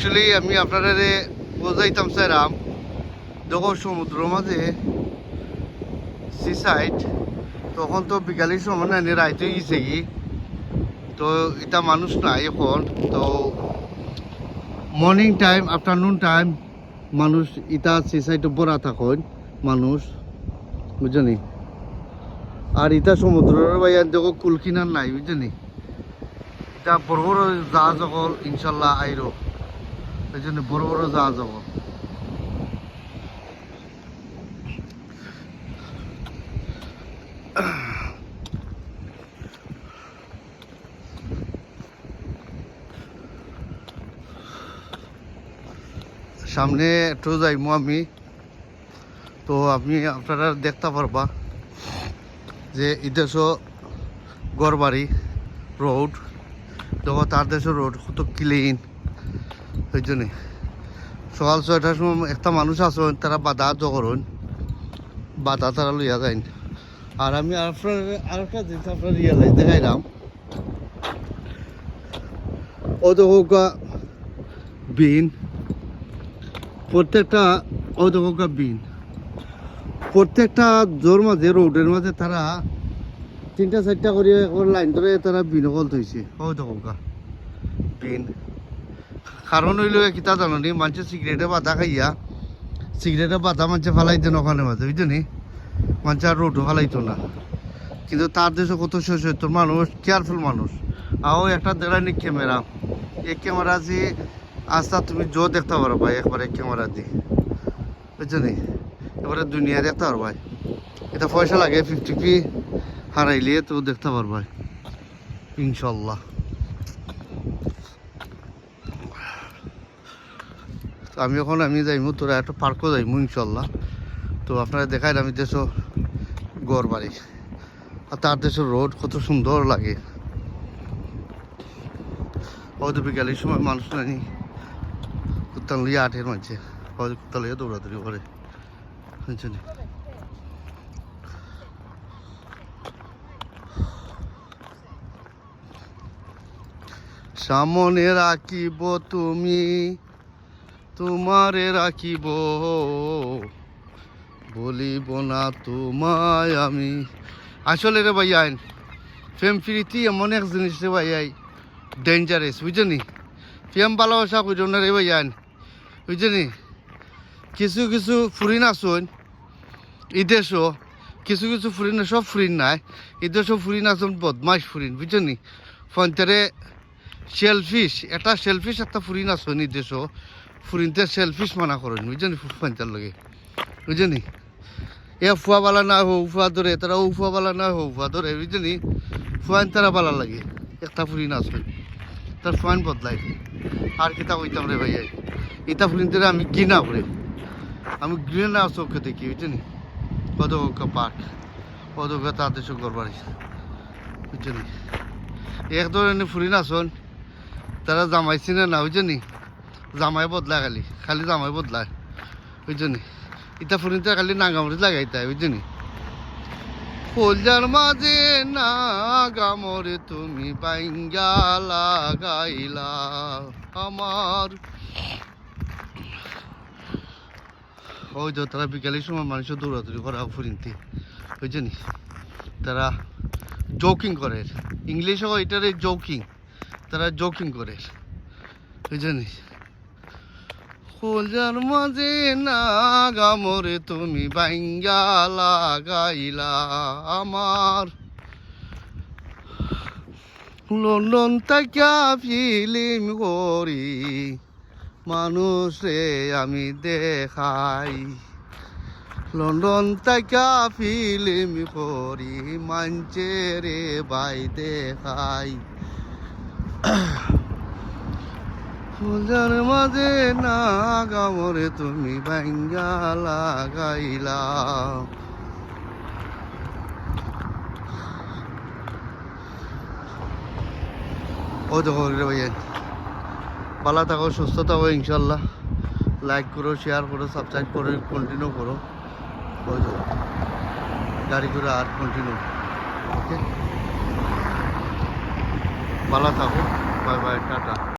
actually আমি আপনারা বোঝাইতাম চাইরাম যখন সমুদ্র মাঝে সি সাইড তখন তো বিকালের সময় না রাইতে গেছে কি তো এটা মানুষ নাই এখন তো মর্নিং টাইম আফটারনুন টাইম মানুষ ইটা সি সাইডে বড়া থাকেন মানুষ বুঝলি আর ইটা সমুদ্রের বাইরে যখন কুল কিনার নাই বুঝলি এটা বড় বড় জাহাজ সকল ইনশাল্লাহ আইরো এই জন্য বড় বড় জাহাজ সকল সামনে একটু যাইমু আমি তো আপনি আপনারা দেখতে পারবা যে এদেশ গড়বাড়ি রোড দেখো তার দেশ রোড কত ক্লিন ওই জন্যে সকাল 6টার সময় একটা মানুষ আসেন তারা বাধা জগরণ বাধা তারা লইয়া যাইন আর আমি আরেকটা জিনিস আপনার রিয়েলাইজ দেখাইলাম ও দেখো বিন প্রত্যেকটা ও দেখো বিন প্রত্যেকটা জোর মাঝে রোডের মাঝে তারা 3টা-4টা করে লাইন ধরে তারা বিনকল থইছে ও দেখো বিন কারণ হইল কিতা জানি মানুষ সিগারেটে বাধা খাইয়া সিগারেটে বাধা মানুষে ফালাই দেন ওখানে মাঝে বুঝলি মানুষ আর রোডও ফালাইতো না কিন্তু তার দেশে কত সচেতন মানুষ কেয়ারফুল মানুষ আও একটা দেড়ানি ক্যামেরা এই ক্যামেরা যে আস্তা তুমি জো দেখতে পারো ভাই একবারে ক্যামেরা দিয়ে বুঝলি এবারে দুনিয়া দেখতে পারো ভাই এটা পয়সা লাগে 50p হারাইলে তো দেখতে পারবা ইনশাল্লাহ আমি এখন যাইমু তোরা একটা পার্কও যাইমু ইনশাল্লাহ তো আপনারা দেখাই আমি দেশ গড় বাড়ি আর তার দেশের রোড কত সুন্দর লাগে হয়তো বিকালের সময় মানুষ নানি কুত্তান লিয়ে আটের মাঝে হয়তো কুত্তা লিয়ে দৌড়াদৌড়ি করে বুঝছেন সামনে রাখিব তুমি তোমারে রাখিব বলিব না তোমায় আমি আসলে রে ভাই আইন প্রেম প্রীতি এমন এক জিনিস রে ভাই আই ডেঞ্জারাস বুঝলি প্রেম ভালোবাসা বুঝো না রে ভাই আইন বুঝলি কিছু কিছু ফুরিন আসুন এদেশও কিছু কিছু ফুরিন সব ফুরিন নাই এদেশও ফুরিন আসুন বদমাইশ ফুরিন বুঝলি ফোনটারে সেলফিশ একটা সেলফিশ একটা ফুরিন আসুন এদেশও ফুরিনতে সেলফিশ মানা করেন বুঝলি ফোনটার লগে বুঝলি এ ফুয়াবালা না হো উফুয়া ধরে তারা উফুয়াবালা না হো উফুয়া ধরে বুঝলি ফুয়ান তারা বালা লাগে একটা ফুরিন আসুন তার ফুয়ান বদলাই আর কিতা কইতাম রে ভাইয়া এটা ফুরিনতে আমি ঘৃণা করে আমি ঘৃণা চোখে দেখি বুঝলি পদকা পার্ক পদকা তাদের গড় বাড়ি বুঝলি এক ধরনের ফুরিন আসুন তারা জামাইছি না বুঝলি জামাই বদলায় খালি খালি জামাই বদলায় বুঝলি ইটা ফুরিনতে খালি নাগামরি লাগাইতে হয় বুঝলি ফুলজার মাঝে নাগামরে তুমি বাইঙ্গা লাগাইলা আমার ওই তো তারা বিকালের সময় মানুষের দৌড়াদৌড়ি করা ফুরিনতে বুঝলি তারা জোকিং করে ইংলিশও এটারে জোকিং তারা জোকিং করে বুঝলি ফুলজার মাঝে নাগামরে তুমি বাইঙ্গা লাগাইলা আমার লন্ডন তাকিয়া ফিল্ম করি মানুষে আমি দেখাই লন্ডন তাকিয়া ফিল্ম করি মাঞ্চেরে বাই দেখাই ফুলজার মাঝে নাগামরে তুমি বাইঙ্গা লাগাইলা ও দেখো রে ভাইয়া ভালো থাকো সুস্থ থাকো ইনশাল্লাহ লাইক করো শেয়ার করো সাবস্ক্রাইব করো কন্টিনিউ করো ওই তো গাড়ি করে আর কন্টিনিউ ওকে ভালো থাকো বাই বাই টাটা